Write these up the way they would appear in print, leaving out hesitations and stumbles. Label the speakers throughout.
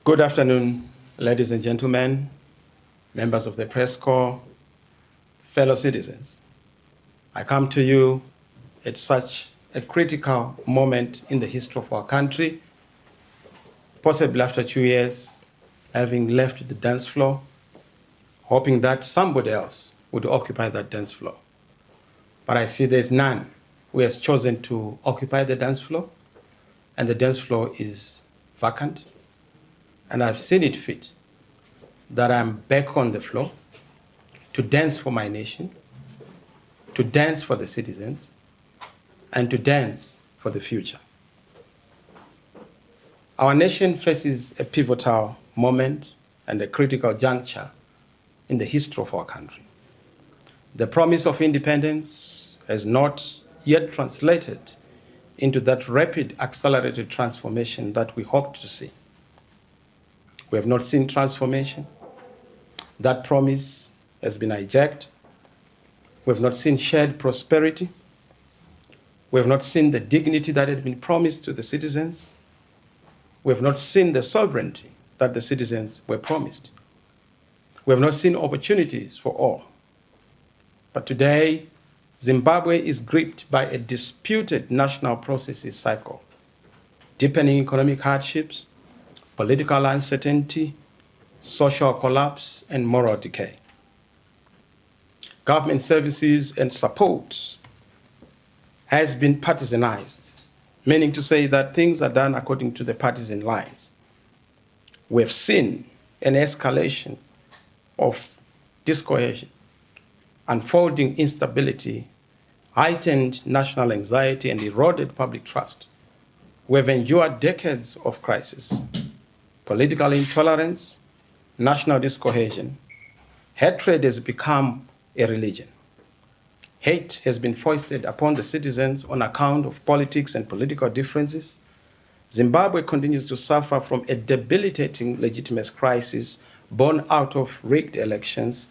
Speaker 1: Good afternoon, ladies and gentlemen, members of the press corps, fellow citizens. I come to you at such a critical moment in the history of our country, possibly after 2 years having left the dance floor, hoping that somebody else would occupy that dance floor. But I see there's none who has chosen to occupy the dance floor, and the dance floor is vacant. And I've seen it fit that I'm back on the floor to dance for my nation, to dance for the citizens, and to dance for the future. Our nation faces a pivotal moment and a critical juncture in the history of our country. The promise of independence has not yet translated into that rapid, accelerated transformation that we hoped to see. We have not seen transformation. That promise has been hijacked. We have not seen shared prosperity. We have not seen the dignity that had been promised to the citizens. We have not seen the sovereignty that the citizens were promised. We have not seen opportunities for all. But today, Zimbabwe is gripped by a disputed national processes cycle, deepening economic hardships, political uncertainty, social collapse, and moral decay. Government services and support has been partisanized, meaning to say that things are done according to the partisan lines. We've seen an escalation of discohesion, unfolding instability, heightened national anxiety, and eroded public trust. We've endured decades of crisis, political intolerance, national discohesion. Hatred has become a religion. Hate has been foisted upon the citizens on account of politics and political differences. Zimbabwe continues to suffer from a debilitating legitimacy crisis born out of rigged elections,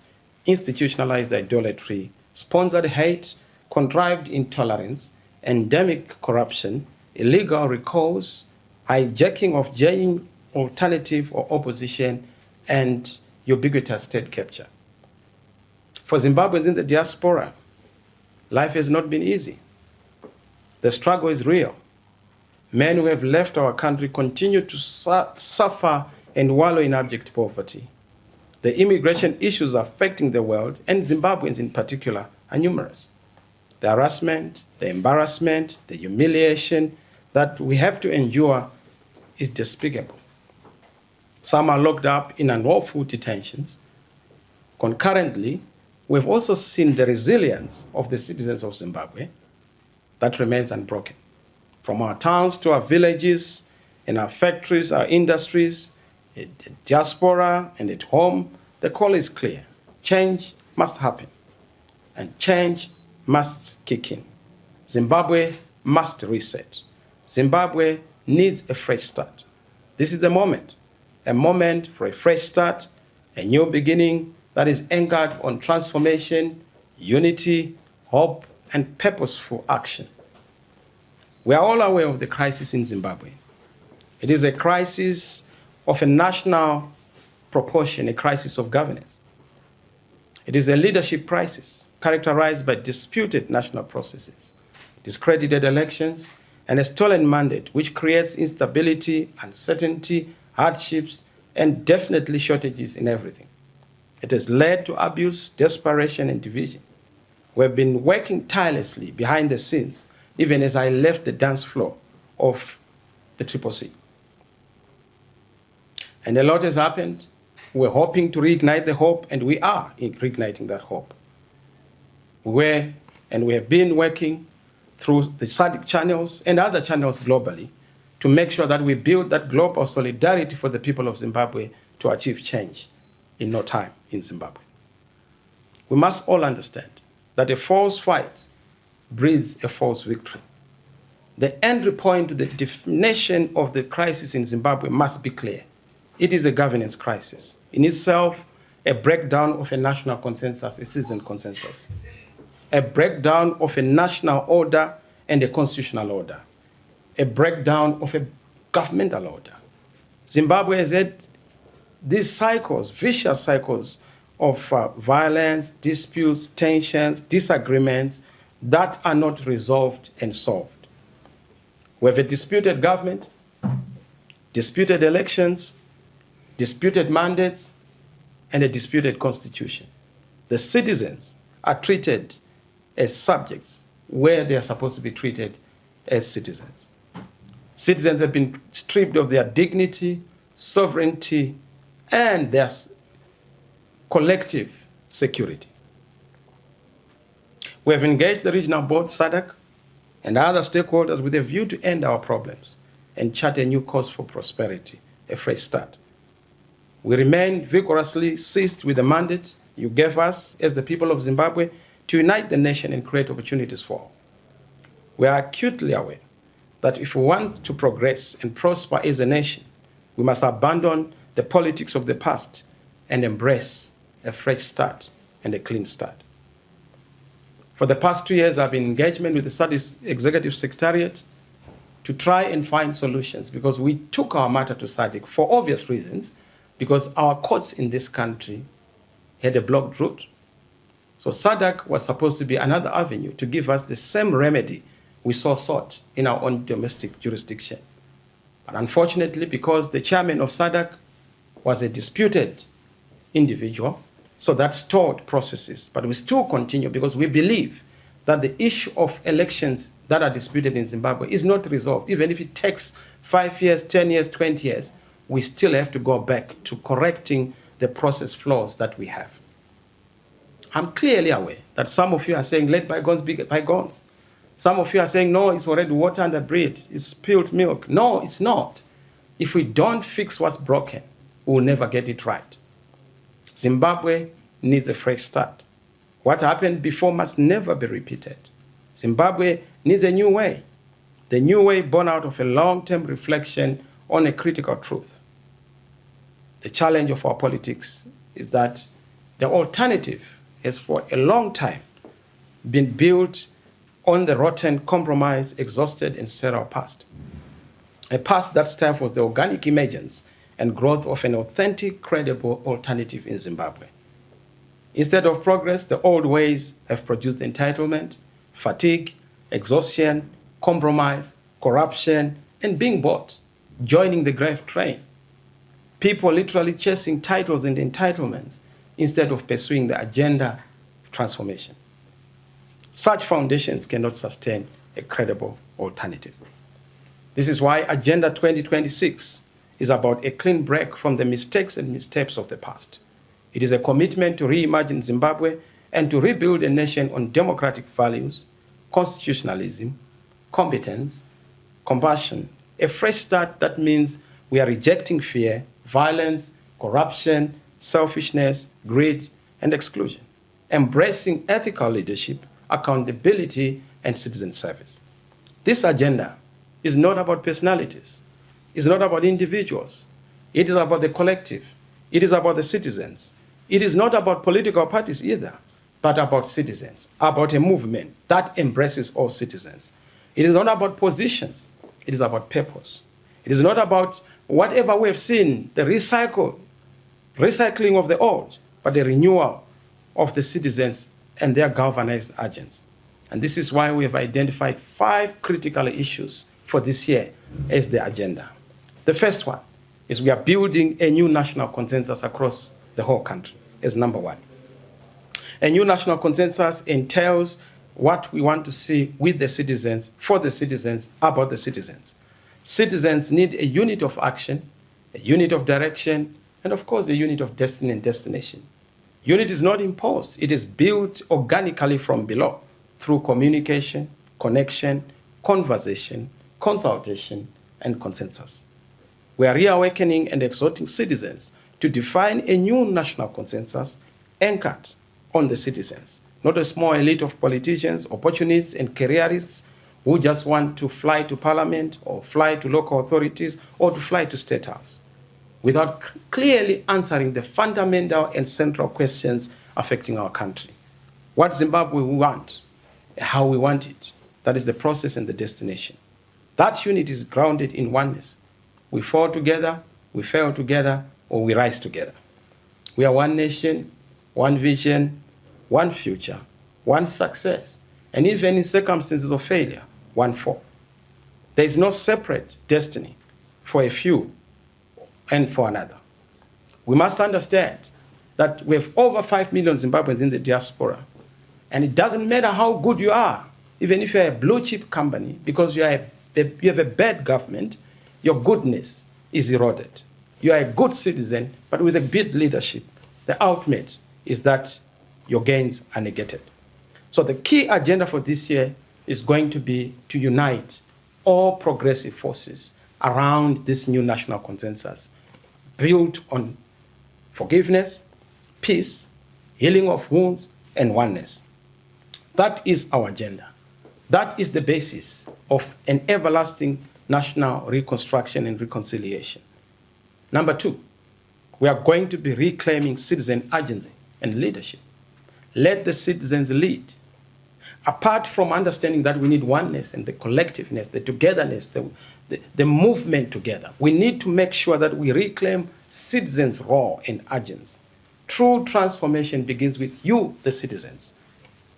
Speaker 1: institutionalized idolatry, sponsored hate, contrived intolerance, endemic corruption, illegal recalls, hijacking of genuine alternative or opposition, and ubiquitous state capture. For Zimbabweans in the diaspora, life has not been easy. The struggle is real. Men who have left our country continue to suffer and wallow in abject poverty. The immigration issues affecting the world, and Zimbabweans in particular, are numerous. The harassment, the embarrassment, the humiliation that we have to endure is despicable. Some are locked up in unlawful detentions. Concurrently, we've also seen the resilience of the citizens of Zimbabwe that remains unbroken. From our towns to our villages, in our factories, our industries, in the diaspora and at home, the call is clear. Change must happen, and change must kick in. Zimbabwe must reset. Zimbabwe needs a fresh start. This is the moment, a moment for a fresh start, a new beginning that is anchored on transformation, unity, hope, and purposeful action. We are all aware of the crisis in Zimbabwe. It is a crisis of a national proportion, a crisis of governance. It is a leadership crisis characterized by disputed national processes, discredited elections, and a stolen mandate which creates instability, uncertainty, hardships, and definitely shortages in everything. It has led to abuse, desperation, and division. We've been working tirelessly behind the scenes, even as I left the dance floor of the CCC. And a lot has happened. We're hoping to reignite the hope, and we are reigniting that hope. We have been working through the SADC channels and other channels globally to make sure that we build that global solidarity for the people of Zimbabwe to achieve change in no time in Zimbabwe. We must all understand that a false fight breeds a false victory. The entry point to the definition of the crisis in Zimbabwe must be clear. It is a governance crisis. In itself, a breakdown of a national consensus, a citizen consensus. A breakdown of a national order and a constitutional order. A breakdown of a governmental order. Zimbabwe has had these cycles, vicious cycles of violence, disputes, tensions, disagreements that are not resolved and solved. We have a disputed government, disputed elections, disputed mandates, and a disputed constitution. The citizens are treated as subjects where they are supposed to be treated as citizens. Citizens have been stripped of their dignity, sovereignty, and their collective security. We have engaged the regional board, SADC, and other stakeholders with a view to end our problems and chart a new course for prosperity, a fresh start. We remain vigorously seized with the mandate you gave us as the people of Zimbabwe to unite the nation and create opportunities for all. We are acutely aware that if we want to progress and prosper as a nation, we must abandon the politics of the past and embrace a fresh start and a clean start. For the past 2 years, I've been in engagement with the SADC Executive Secretariat to try and find solutions, because we took our matter to SADC for obvious reasons, because our courts in this country had a blocked route. So SADC was supposed to be another avenue to give us the same remedy we saw sought in our own domestic jurisdiction. But unfortunately, because the chairman of SADC was a disputed individual, so that stalled processes. But we still continue because we believe that the issue of elections that are disputed in Zimbabwe is not resolved. Even if it takes 5 years, 10 years, 20 years, we still have to go back to correcting the process flaws that we have. I'm clearly aware that some of you are saying, let bygones be bygones. Some of you are saying, no, it's already water under bread, it's spilled milk. No, it's not. If we don't fix what's broken, we'll never get it right. Zimbabwe needs a fresh start. What happened before must never be repeated. Zimbabwe needs a new way. The new way born out of a long-term reflection on a critical truth. The challenge of our politics is that the alternative has for a long time been built on the rotten, compromised, exhausted, and sterile past. A past that stands for the organic emergence and growth of an authentic, credible alternative in Zimbabwe. Instead of progress, the old ways have produced entitlement, fatigue, exhaustion, compromise, corruption, and being bought, joining the grave train. People literally chasing titles and entitlements instead of pursuing the agenda of transformation. Such foundations cannot sustain a credible alternative. This is why Agenda 2026 is about a clean break from the mistakes and missteps of the past. It is a commitment to reimagine Zimbabwe and to rebuild a nation on democratic values, constitutionalism, competence, compassion, a fresh start that means we are rejecting fear, violence, corruption, selfishness, greed, and exclusion, embracing ethical leadership, accountability, and citizen service. This agenda is not about personalities. It's not about individuals. It is about the collective. It is about the citizens. It is not about political parties either, but about citizens, about a movement that embraces all citizens. It is not about positions. It is about purpose. It is not about whatever we have seen, the recycling of the old, but the renewal of the citizens and their galvanized agents. And this is why we have identified 5 critical issues for this year as the agenda. The first one is we are building a new national consensus across the whole country as number 1. A new national consensus entails what we want to see with the citizens, for the citizens, about the citizens. Citizens need a unit of action, a unit of direction, and of course a unit of destiny and destination. Unity is not imposed. It is built organically from below through communication, connection, conversation, consultation, and consensus. We are reawakening and exhorting citizens to define a new national consensus anchored on the citizens, not a small elite of politicians, opportunists, and careerists who just want to fly to parliament or fly to local authorities or to fly to State House, without clearly answering the fundamental and central questions affecting our country. What Zimbabwe we want, how we want it, that is the process and the destination. That unity is grounded in oneness. We fall together, we fail together, or we rise together. We are one nation, one vision, one future, one success, and even in circumstances of failure, one fall. There is no separate destiny for a few and for another. We must understand that we have over 5 million Zimbabweans in the diaspora, and it doesn't matter how good you are, even if you're a blue chip company, because you have a bad government, your goodness is eroded. You are a good citizen, but with a bad leadership, the ultimate is that your gains are negated. So the key agenda for this year is going to be to unite all progressive forces around this new national consensus, built on forgiveness, peace, healing of wounds, and oneness. That is our agenda. That is the basis of an everlasting national reconstruction and reconciliation. Number two, we are going to be reclaiming citizen agency and leadership. Let the citizens lead. Apart from understanding that we need oneness and the collectiveness, the togetherness, the movement together, we need to make sure that we reclaim citizens' role and agents. True transformation begins with you, the citizens.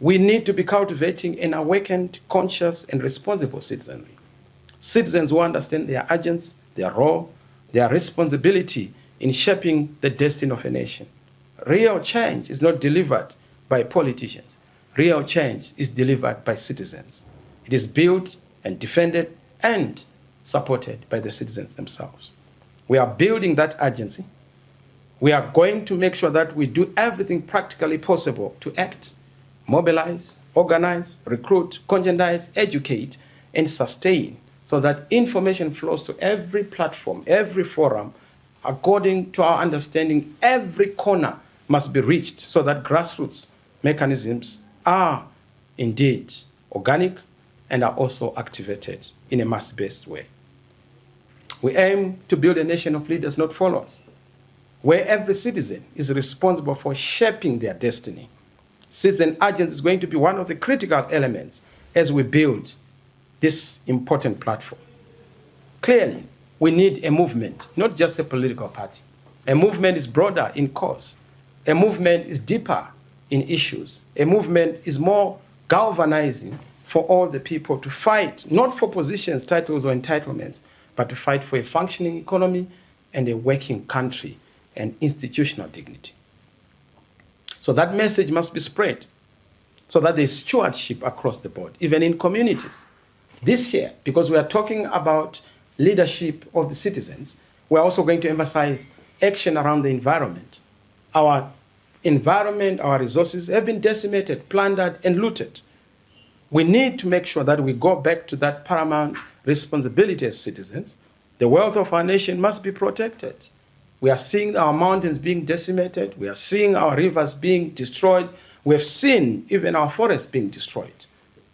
Speaker 1: We need to be cultivating an awakened, conscious, and responsible citizenry. Citizens who understand their agents, their role, their responsibility in shaping the destiny of a nation. Real change is not delivered by politicians. Real change is delivered by citizens. It is built and defended and supported by the citizens themselves. We are building that agency. We are going to make sure that we do everything practically possible to act, mobilize, organize, recruit, conscientize, educate, and sustain so that information flows to every platform, every forum. According to our understanding, every corner must be reached so that grassroots mechanisms are indeed organic and are also activated in a mass-based way. We aim to build a nation of leaders, not followers, where every citizen is responsible for shaping their destiny. Citizen agency is going to be one of the critical elements as we build this important platform. Clearly, we need a movement, not just a political party. A movement is broader in cause. A movement is deeper in issues. A movement is more galvanizing for all the people to fight, not for positions, titles, or entitlements, but to fight for a functioning economy and a working country and institutional dignity. So that message must be spread so that there's stewardship across the board, even in communities. This year, because we are talking about leadership of the citizens, we're also going to emphasize action around the environment. Our environment, our resources have been decimated, plundered, and looted. We need to make sure that we go back to that paramount responsibility as citizens. The wealth of our nation must be protected. We are seeing our mountains being decimated. We are seeing our rivers being destroyed. We have seen even our forests being destroyed.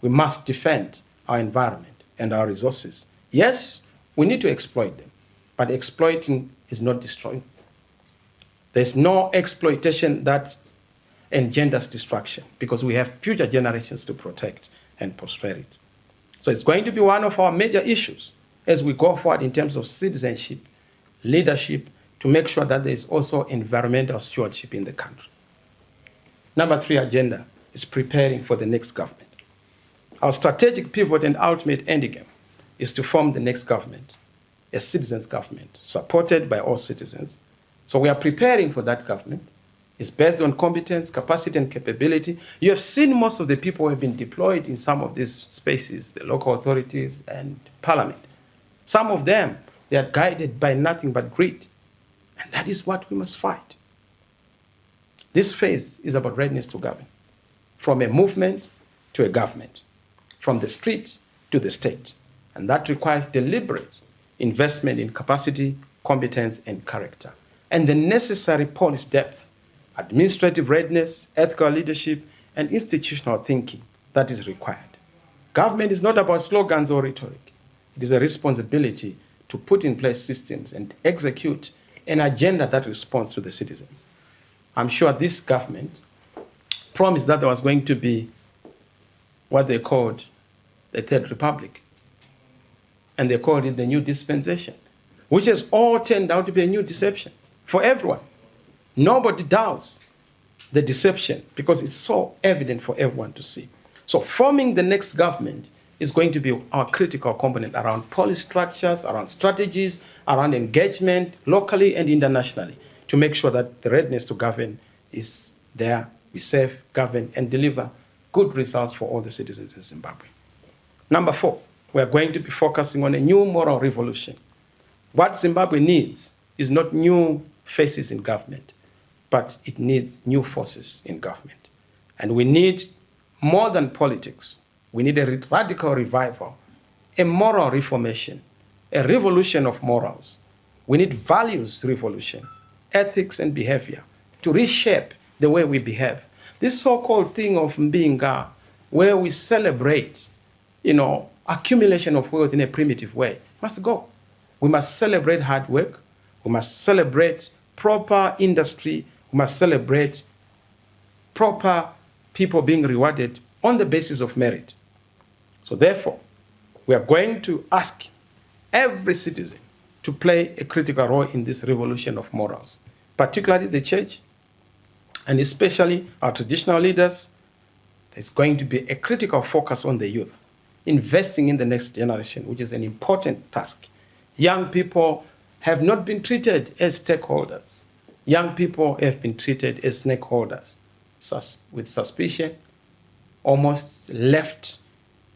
Speaker 1: We must defend our environment and our resources. Yes, we need to exploit them, but exploiting is not destroying. There's no exploitation that engenders destruction because we have future generations to protect and prosperity. So it's going to be one of our major issues as we go forward in terms of citizenship, leadership, to make sure that there is also environmental stewardship in the country. Number 3 agenda is preparing for the next government. Our strategic pivot and ultimate endgame is to form the next government, a citizens' government, supported by all citizens. So we are preparing for that government. It's based on competence, capacity, and capability. You have seen most of the people who have been deployed in some of these spaces, the local authorities and parliament. Some of them, they are guided by nothing but greed. And that is what we must fight. This phase is about readiness to govern, from a movement to a government, from the street to the state. And that requires deliberate investment in capacity, competence, and character, and the necessary policy depth, administrative readiness, ethical leadership, and institutional thinking that is required. Government is not about slogans or rhetoric. It is a responsibility to put in place systems and execute an agenda that responds to the citizens. I'm sure this government promised that there was going to be what they called the Third Republic, and they called it the New Dispensation. which has all turned out to be a new deception for everyone. Nobody doubts the deception because it's so evident for everyone to see. So forming the next government is going to be our critical component around policy structures, around strategies, around engagement locally and internationally to make sure that the readiness to govern is there. We serve, govern, and deliver good results for all the citizens in Zimbabwe. Number 4, we are going to be focusing on a new moral revolution. What Zimbabwe needs is not new faces in government, but it needs new forces in government. And we need more than politics. We need a radical revival, a moral reformation, a revolution of morals. We need values revolution, ethics and behavior to reshape the way we behave. This so-called thing of Mbinga, where we celebrate, accumulation of wealth in a primitive way, must go. We must celebrate hard work. We must celebrate proper industry. We must celebrate proper people being rewarded on the basis of merit. So therefore, we are going to ask every citizen to play a critical role in this revolution of morals, particularly the church, and especially our traditional leaders. There's going to be a critical focus on the youth, investing in the next generation, which is an important task. Young people have not been treated as stakeholders. Young people have been treated as snakeholders, with suspicion, almost left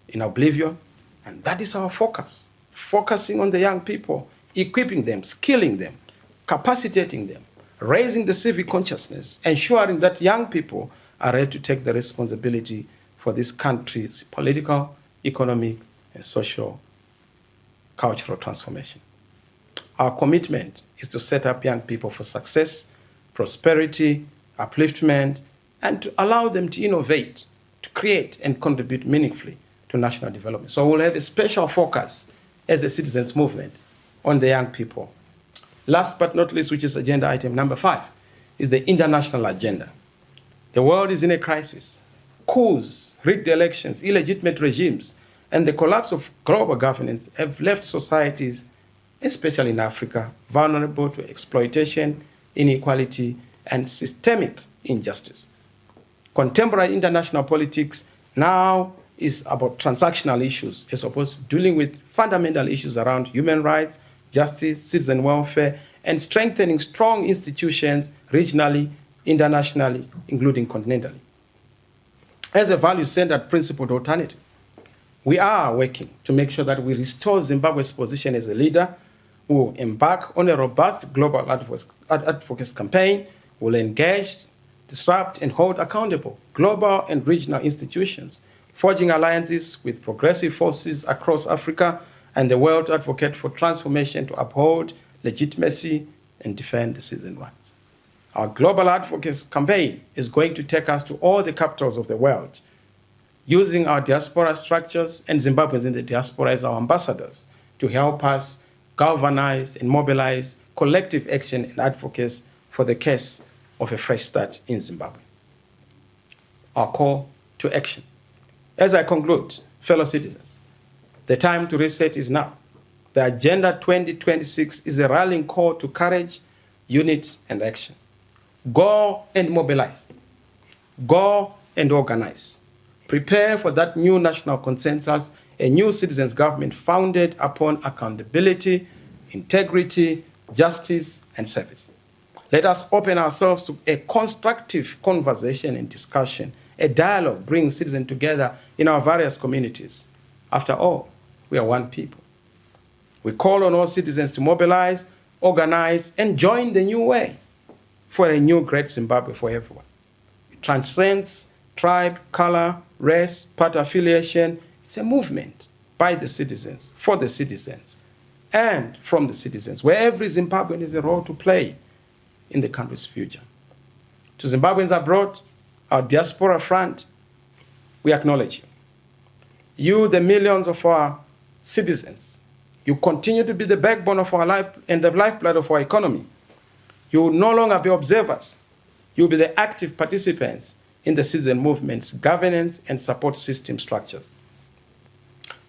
Speaker 1: in oblivion. And that is our focus, focusing on the young people, equipping them, skilling them, capacitating them, raising the civic consciousness, ensuring that young people are ready to take the responsibility for this country's political, economic, and social, cultural transformation. Our commitment is to set up young people for success, prosperity, upliftment, and to allow them to innovate, to create and contribute meaningfully to national development. So we'll have a special focus as a citizens movement on the young people. Last but not least, which is agenda item number 5, is the international agenda. The world is in a crisis. Coups, rigged elections, illegitimate regimes, and the collapse of global governance have left societies, especially in Africa, vulnerable to exploitation, inequality, and systemic injustice. Contemporary international politics now is about transactional issues as opposed to dealing with fundamental issues around human rights, justice, citizen welfare, and strengthening strong institutions regionally, internationally, including continentally. As a value-centered principled alternative, we are working to make sure that we restore Zimbabwe's position as a leader. We will embark on a robust global advocacy campaign. We will engage, disrupt, and hold accountable global and regional institutions, forging alliances with progressive forces across Africa and the world to advocate for transformation to uphold legitimacy and defend the citizen rights. Our global advocacy campaign is going to take us to all the capitals of the world, using our diaspora structures and Zimbabweans in the diaspora as our ambassadors to help us galvanize and mobilize collective action and advocacy for the case of a fresh start in Zimbabwe. Our call to action. As I conclude, fellow citizens, the time to reset is now. The Agenda 2026 is a rallying call to courage, unity, and action. Go and mobilize. Go and organize. Prepare for that new national consensus, a new citizens' government founded upon accountability, integrity, justice, and service. Let us open ourselves to a constructive conversation and discussion. A dialogue brings citizens together in our various communities. After all, we are one people. We call on all citizens to mobilize, organize, and join the new way for a new great Zimbabwe for everyone. It transcends tribe, color, race, party affiliation. It's a movement by the citizens, for the citizens, and from the citizens, where every Zimbabwean has a role to play in the country's future. To Zimbabweans abroad, our diaspora front, we acknowledge you. You, the millions of our citizens, you continue to be the backbone of our life and the lifeblood of our economy. You will no longer be observers. You will be the active participants in the citizen movement's governance and support system structures.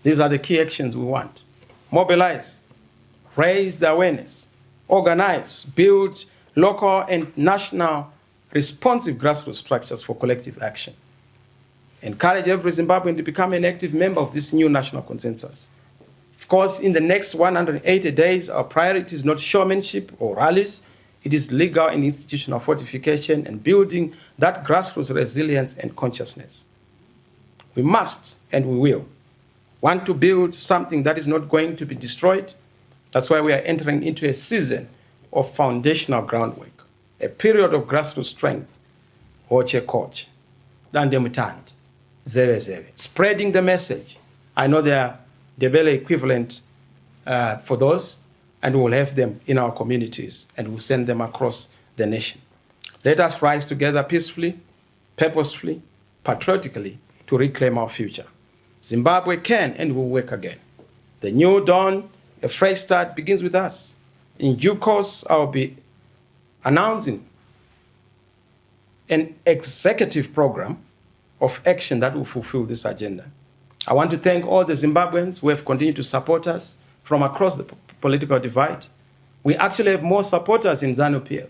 Speaker 1: These are the key actions we want. Mobilize, raise the awareness, organize, build local and national responsive grassroots structures for collective action. Encourage every Zimbabwean to become an active member of this new national consensus. Of course, in the next 180 days, our priority is not showmanship or rallies. It is legal and institutional fortification and building that grassroots resilience and consciousness. We must, and we will, want to build something that is not going to be destroyed. That's why we are entering into a season of foundational groundwork, a period of grassroots strength, hoche coach, dandemutand, zeve zeve, spreading the message. I know there are Debele equivalent for those, and we will have them in our communities, and we'll send them across the nation. Let us rise together peacefully, purposefully, patriotically to reclaim our future. Zimbabwe can and will work again. The new dawn, a fresh start, begins with us. In due course, I'll be announcing an executive program of action that will fulfill this agenda. I want to thank all the Zimbabweans who have continued to support us from across the political divide. We actually have more supporters in ZANU-PF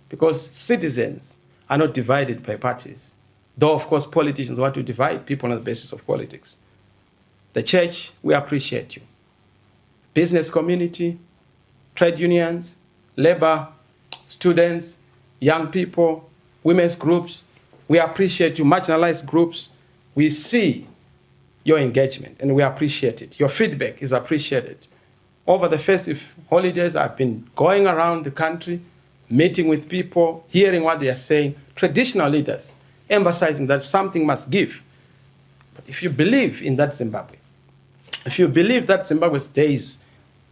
Speaker 1: because citizens are not divided by parties, though, of course, politicians want to divide people on the basis of politics. The church, we appreciate you. Business community, trade unions, labor, students, young people, women's groups, we appreciate you. Marginalized groups, we see your engagement and we appreciate it. Your feedback is appreciated. Over the festive holidays, I've been going around the country, meeting with people, hearing what they are saying, traditional leaders, emphasizing that something must give. But if you believe in that Zimbabwe, if you believe that Zimbabwe's days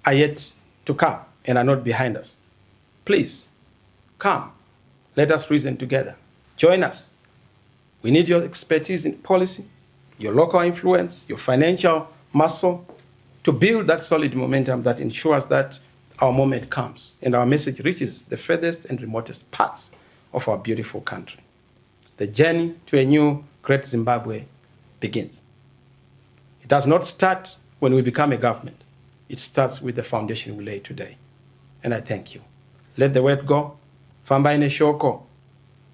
Speaker 1: are yet to come and are not behind us, please come. Let us reason together. Join us. We need your expertise in policy, your local influence, your financial muscle to build that solid momentum that ensures that our moment comes and our message reaches the furthest and remotest parts of our beautiful country. The journey to a new great Zimbabwe begins. It does not start when we become a government. It starts with the foundation we lay today. And I thank you. Let the word go. Famba ine shoko.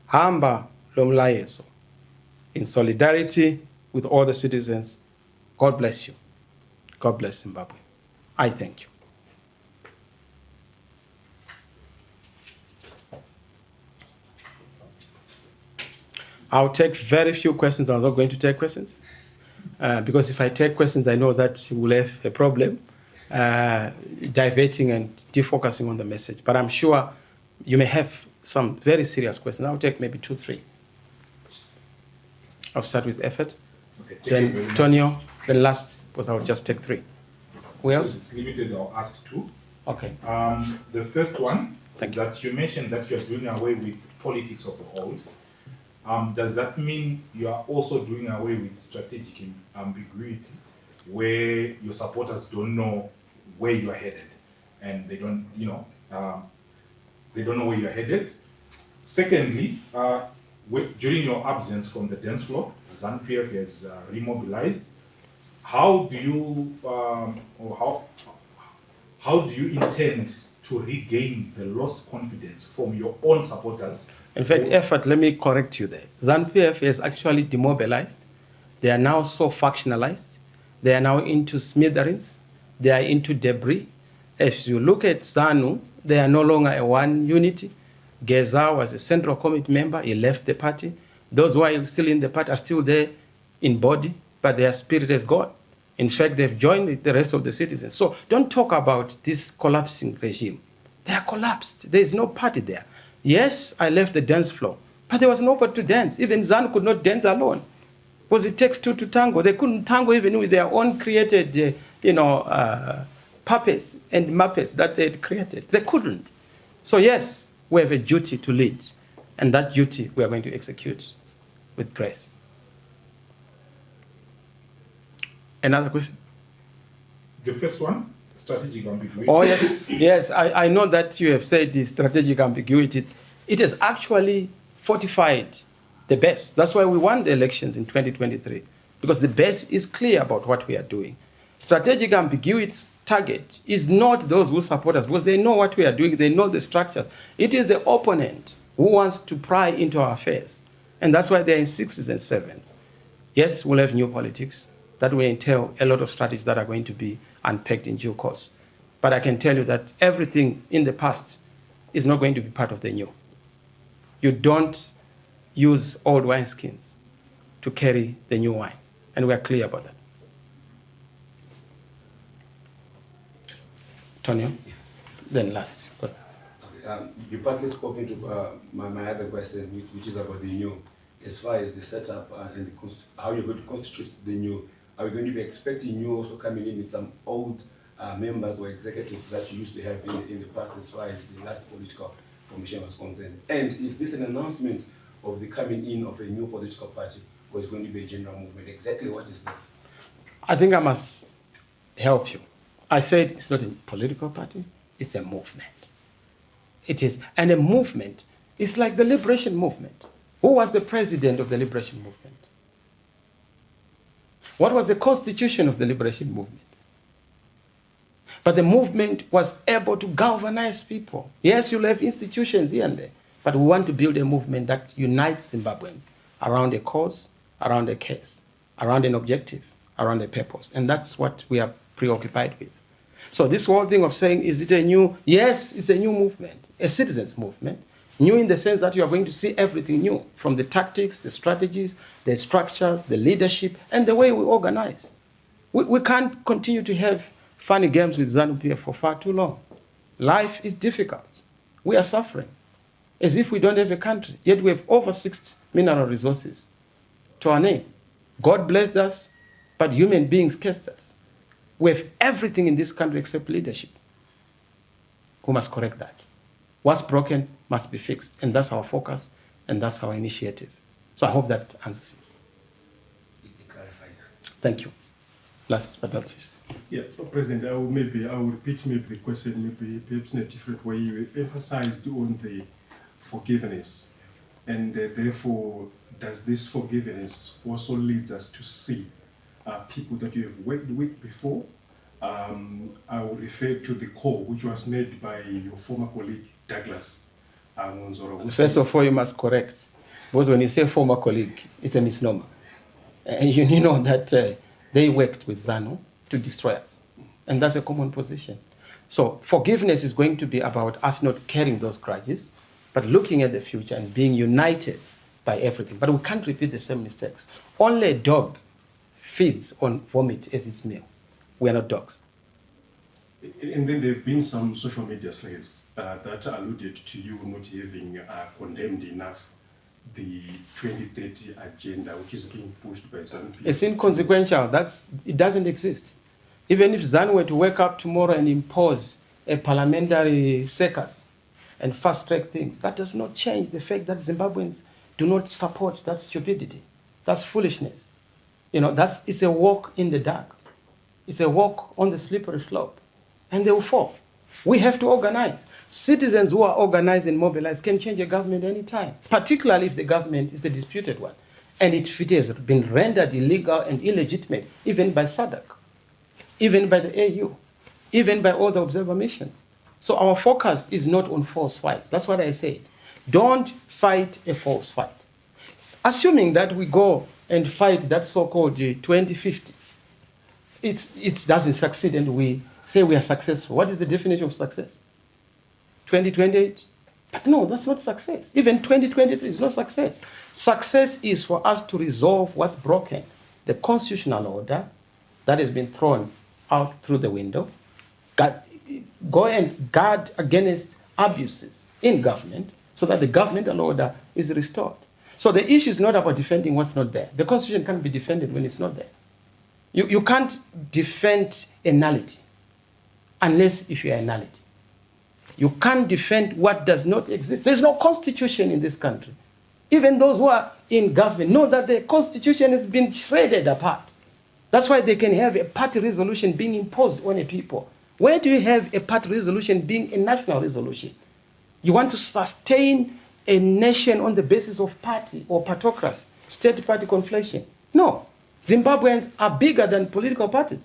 Speaker 1: Hamba lomlayeso. In solidarity with all the citizens. God bless you. God bless Zimbabwe. I thank you. I'll take very few questions. I'm not going to take questions. Because if I take questions, I know that you will have a problem diverting and defocusing on the message. But I'm sure you may have some very serious questions. I'll take maybe 2, 3. I'll start with effort. Okay, then Tonio, then last, because I'll just take 3. Who else?
Speaker 2: It's limited, I'll ask 2.
Speaker 1: Okay.
Speaker 2: The first one
Speaker 1: Thank
Speaker 2: is
Speaker 1: you.
Speaker 2: that you mentioned that you're doing away with politics of the old. Does that mean you are also doing away with strategic ambiguity, where your supporters don't know where you are headed, and they don't, they don't know where you are headed? Secondly, during your absence from the dance floor, ZANU-PF has remobilized. How do you, how do you intend to regain the lost confidence from your own supporters?
Speaker 1: In fact, effort, let me correct you there. ZANU-PF is actually demobilized. They are now so factionalized. They are now into smithereens. They are into debris. If you look at ZANU, they are no longer a one unity. Geza was a central committee member. He left the party. Those who are still in the party are still there in body, but their spirit is gone. In fact, they've joined with the rest of the citizens. So don't talk about this collapsing regime. They are collapsed. There is no party there. Yes, I left the dance floor, but there was nobody to dance. Even ZANU could not dance alone, because it takes 2 to tango. They couldn't tango even with their own created, puppets and muppets that they had created. They couldn't. So yes, we have a duty to lead, and that duty we are going to execute with grace. Another question?
Speaker 2: The first one, strategic ambiguity.
Speaker 1: Oh, yes. Yes, I know that you have said the strategic ambiguity. It has actually fortified the base. That's why we won the elections in 2023, because the base is clear about what we are doing. Strategic ambiguity's target is not those who support us because they know what we are doing, they know the structures. It is the opponent who wants to pry into our affairs. And that's why they're in sixes and sevens. Yes, we'll have new politics. That will entail a lot of strategies that are going to be unpacked in due course. But I can tell you that everything in the past is not going to be part of the new. You don't use old wineskins to carry the new wine. And we are clear about that. Tonio, then last question.
Speaker 3: You partly spoken to my other question, which is about the new. As far as the setup and how you're going to constitute the new, are we going to be expecting you also coming in with some old members or executives that you used to have in the past as far as the last political formation was concerned? And is this an announcement of the coming in of a new political party, or is it going to be a general movement? Exactly what is this?
Speaker 1: I think I must help you. I said it's not a political party, it's a movement. It is, and a movement is like the liberation movement. Who was the president of the liberation movement? What was the constitution of the liberation movement? But the movement was able to galvanize people. Yes, you'll have institutions here and there, but we want to build a movement that unites Zimbabweans around a cause, around a case, around an objective, around a purpose. And that's what we are preoccupied with. So this whole thing of saying, is it a new? Yes, it's a new movement, a citizens' movement. New in the sense that you are going to see everything new, from the tactics, the strategies, the structures, the leadership, and the way we organize. We can't continue to have funny games with ZANU-PF for far too long. Life is difficult. We are suffering, as if we don't have a country, yet we have over 6 mineral resources to our name. God blessed us, but human beings cursed us. We have everything in this country except leadership. We must correct that. What's broken must be fixed, and that's our focus, and that's our initiative. So I hope that answers you.
Speaker 3: It clarifies.
Speaker 1: Thank you. Last but not least.
Speaker 4: Yeah, President, I will repeat the question, perhaps in a different way. You have emphasized on the forgiveness, and therefore, does this forgiveness also leads us to see people that you have worked with before? I will refer to the call which was made by your former colleague Douglas Ngonzoro.
Speaker 1: First of all, you must correct, because when you say former colleague, it's a misnomer. And you know that they worked with ZANU to destroy us. And that's a common position. So forgiveness is going to be about us not carrying those grudges, but looking at the future and being united by everything. But we can't repeat the same mistakes. Only a dog feeds on vomit as its meal. We are not dogs.
Speaker 4: And then there have been some social media slates that alluded to you not having condemned enough the 2030 agenda, which is being pushed by ZANU.
Speaker 1: It's inconsequential. It doesn't exist. Even if ZANU were to wake up tomorrow and impose a parliamentary circus and fast-track things, that does not change the fact that Zimbabweans do not support that stupidity. That's foolishness. You know, it's a walk in the dark. It's a walk on the slippery slope. And they will fall. We have to organize. Citizens who are organized and mobilized can change a government anytime, particularly if the government is a disputed one. And if it has been rendered illegal and illegitimate, even by SADC, even by the AU, even by all the observer missions. So our focus is not on false fights. That's what I said. Don't fight a false fight. Assuming that we go and fight that so-called 2050, it doesn't succeed and we say we are successful. What is the definition of success? 2028? But no, that's not success. Even 2023 is not success. Success is for us to resolve what's broken. The constitutional order that has been thrown out through the window. Go and guard against abuses in government so that the governmental order is restored. So the issue is not about defending what's not there. The constitution can't be defended when it's not there. You can't defend a nullity unless if you are a nullity. You can't defend what does not exist. There's no constitution in this country. Even those who are in government know that the constitution has been shredded apart. That's why they can have a party resolution being imposed on a people. Where do you have a party resolution being a national resolution? You want to sustain a nation on the basis of party or partocracy, state-party conflation. No. Zimbabweans are bigger than political parties.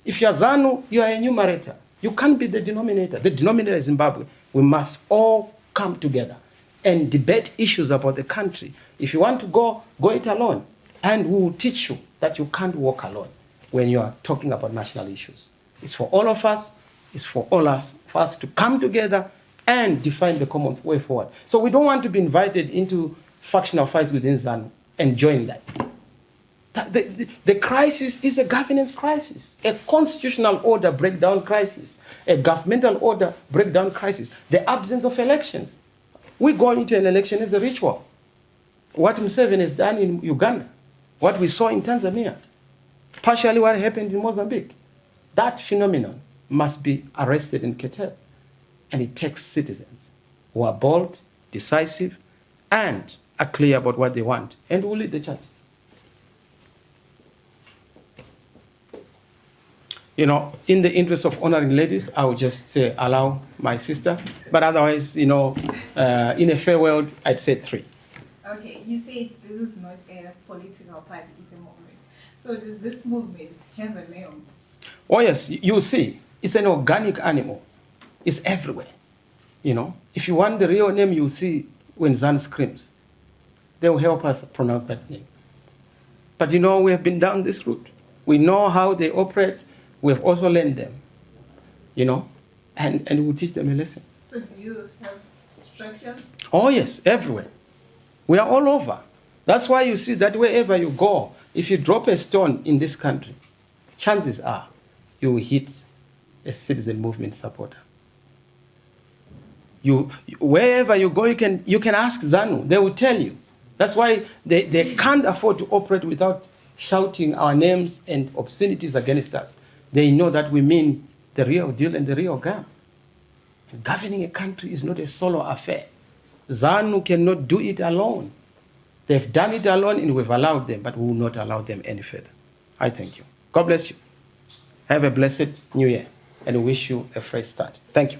Speaker 1: If you're ZANU, you are a numerator. You can't be the denominator. The denominator is Zimbabwe. We must all come together and debate issues about the country. If you want to go it alone. And we will teach you that you can't walk alone when you are talking about national issues. It's for all of us. It's for all of us to come together and define the common way forward. So we don't want to be invited into factional fights within ZANU and join that. The crisis is a governance crisis, a constitutional order breakdown crisis, a governmental order breakdown crisis, the absence of elections. We go into an election as a ritual. What Museveni has done in Uganda, what we saw in Tanzania, partially what happened in Mozambique, that phenomenon must be arrested and curtailed. And it takes citizens who are bold, decisive, and are clear about what they want, and will lead the charge. You know, in the interest of honoring ladies, I would just say allow my sister. But otherwise, you know, in a fair world, I'd say 3.
Speaker 5: Okay, you say this is not a political party, it's a movement. So does this movement have a name?
Speaker 1: Oh yes, you see, it's an organic animal. It's everywhere. You know, if you want the real name, you see when ZANU screams. They will help us pronounce that name. But you know, we have been down this route. We know how they operate. We have also learned them, you know, and we'll teach them a lesson.
Speaker 5: So do you have structures?
Speaker 1: Oh yes, everywhere. We are all over. That's why you see that wherever you go, if you drop a stone in this country, chances are you will hit a citizen movement supporter. Wherever you go, you can ask ZANU. They will tell you. That's why they can't afford to operate without shouting our names and obscenities against us. They know that we mean the real deal and the real game. And governing a country is not a solo affair. ZANU cannot do it alone. They've done it alone and we've allowed them, but we will not allow them any further. I thank you. God bless you. Have a blessed new year and wish you a fresh start. Thank you.